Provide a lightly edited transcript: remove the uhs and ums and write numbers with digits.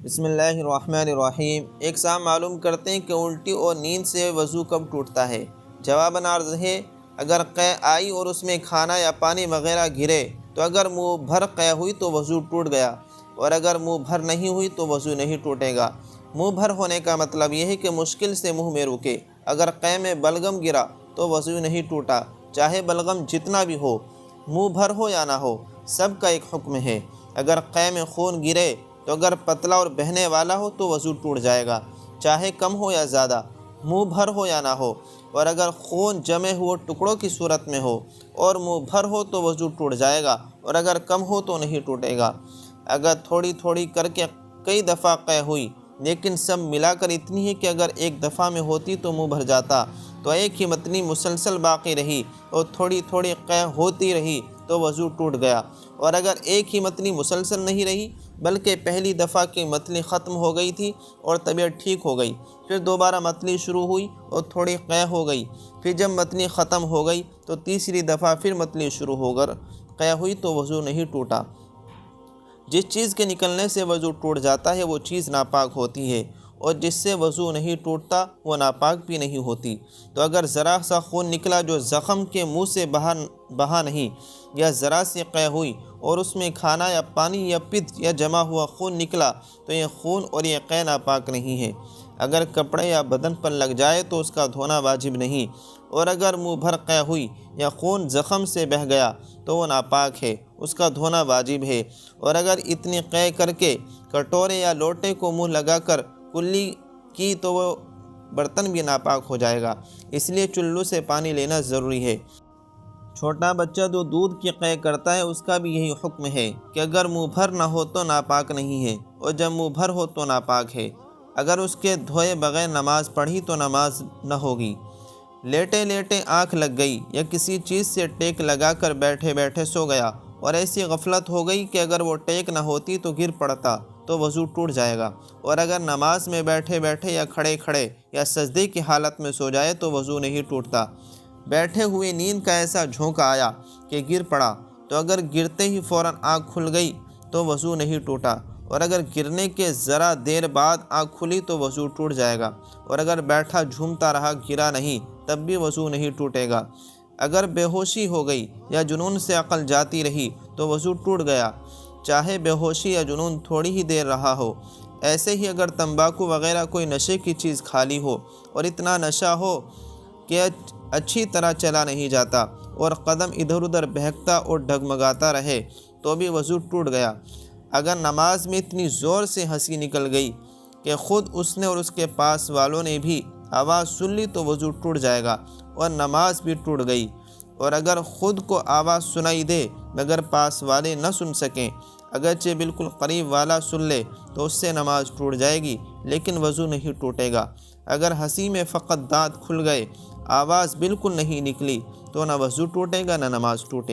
بسم اللہ الرحمن الرحیم۔ ایک صاحب معلوم کرتے ہیں کہ الٹی اور نیند سے وضو کب ٹوٹتا ہے؟ جواباً عرض ہے، اگر قے آئی اور اس میں کھانا یا پانی وغیرہ گرے تو اگر منہ بھر قے ہوئی تو وضو ٹوٹ گیا، اور اگر منہ بھر نہیں ہوئی تو وضو نہیں ٹوٹے گا۔ منہ بھر ہونے کا مطلب یہ ہے کہ مشکل سے منہ میں رکے۔ اگر قے میں بلغم گرا تو وضو نہیں ٹوٹا، چاہے بلغم جتنا بھی ہو، منہ بھر ہو یا نہ ہو، سب کا ایک حکم ہے۔ اگر قے میں خون گرے تو اگر پتلا اور بہنے والا ہو تو وضو ٹوٹ جائے گا، چاہے کم ہو یا زیادہ، منہ بھر ہو یا نہ ہو۔ اور اگر خون جمے ہوئے ٹکڑوں کی صورت میں ہو اور منہ بھر ہو تو وضو ٹوٹ جائے گا، اور اگر کم ہو تو نہیں ٹوٹے گا۔ اگر تھوڑی تھوڑی کر کے کئی دفعہ قے ہوئی، لیکن سب ملا کر اتنی ہے کہ اگر ایک دفعہ میں ہوتی تو منہ بھر جاتا، تو ایک ہی متنی مسلسل باقی رہی اور تھوڑی تھوڑی قے ہوتی رہی تو وضو ٹوٹ گیا۔ اور اگر ایک ہی متنی مسلسل نہیں رہی بلکہ پہلی دفعہ کی متنی ختم ہو گئی تھی اور طبیعت ٹھیک ہو گئی، پھر دوبارہ متنی شروع ہوئی اور تھوڑی قے ہو گئی، پھر جب متنی ختم ہو گئی تو تیسری دفعہ پھر متنی شروع ہو کر قے ہوئی تو وضو نہیں ٹوٹا۔ جس چیز کے نکلنے سے وضو ٹوٹ جاتا ہے وہ چیز ناپاک ہوتی ہے، اور جس سے وضو نہیں ٹوٹتا وہ ناپاک بھی نہیں ہوتی۔ تو اگر ذرا سا خون نکلا جو زخم کے منہ سے بہا نہیں، یا ذرا سی قے ہوئی اور اس میں کھانا یا پانی یا پت یا جمع ہوا خون نکلا، تو یہ خون اور یہ قے ناپاک نہیں ہے۔ اگر کپڑے یا بدن پر لگ جائے تو اس کا دھونا واجب نہیں، اور اگر منہ بھر قے ہوئی یا خون زخم سے بہہ گیا تو وہ ناپاک ہے، اس کا دھونا واجب ہے۔ اور اگر اتنی قے کر کے کٹورے یا لوٹے کو منہ لگا کر کلی کی تو وہ برتن بھی ناپاک ہو جائے گا، اس لیے چلو سے پانی لینا ضروری ہے۔ چھوٹا بچہ جو دودھ کی قے کرتا ہے اس کا بھی یہی حکم ہے کہ اگر منہ بھر نہ ہو تو ناپاک نہیں ہے، اور جب منہ بھر ہو تو ناپاک ہے۔ اگر اس کے دھوئے بغیر نماز پڑھی تو نماز نہ ہوگی۔ لیٹے لیٹے آنکھ لگ گئی یا کسی چیز سے ٹیک لگا کر بیٹھے بیٹھے سو گیا اور ایسی غفلت ہو گئی کہ اگر وہ ٹیک نہ ہوتی تو گر پڑتا تو وضو ٹوٹ جائے گا۔ اور اگر نماز میں بیٹھے بیٹھے یا کھڑے کھڑے یا سجدے کی حالت میں سو جائے تو وضو نہیں ٹوٹتا۔ بیٹھے ہوئے نیند کا ایسا جھونکا آیا کہ گر پڑا، تو اگر گرتے ہی فوراً آنکھ کھل گئی تو وضو نہیں ٹوٹا، اور اگر گرنے کے ذرا دیر بعد آنکھ کھلی تو وضو ٹوٹ جائے گا۔ اور اگر بیٹھا جھومتا رہا گرا نہیں تب بھی وضو نہیں ٹوٹے گا۔ اگر بے ہوشی ہو گئی یا جنون سے عقل جاتی رہی تو وضو ٹوٹ گیا، چاہے بے ہوشی یا جنون تھوڑی ہی دیر رہا ہو۔ ایسے ہی اگر تمباکو وغیرہ کوئی نشے کی چیز کھا لی ہو اور اتنا نشہ ہو کہ اچھی طرح چلا نہیں جاتا اور قدم ادھر ادھر بہکتا اور ڈگمگاتا رہے تو بھی وضو ٹوٹ گیا۔ اگر نماز میں اتنی زور سے ہنسی نکل گئی کہ خود اس نے اور اس کے پاس والوں نے بھی آواز سن لی تو وضو ٹوٹ جائے گا اور نماز بھی ٹوٹ گئی۔ اور اگر خود کو آواز سنائی دے مگر پاس والے نہ سن سکیں، اگرچہ بالکل قریب والا سن لے تو اس سے نماز ٹوٹ جائے گی لیکن وضو نہیں ٹوٹے گا۔ اگر ہنسی میں فقط دانت کھل گئے، آواز بالکل نہیں نکلی تو نہ وضو ٹوٹے گا نہ نماز ٹوٹے گی۔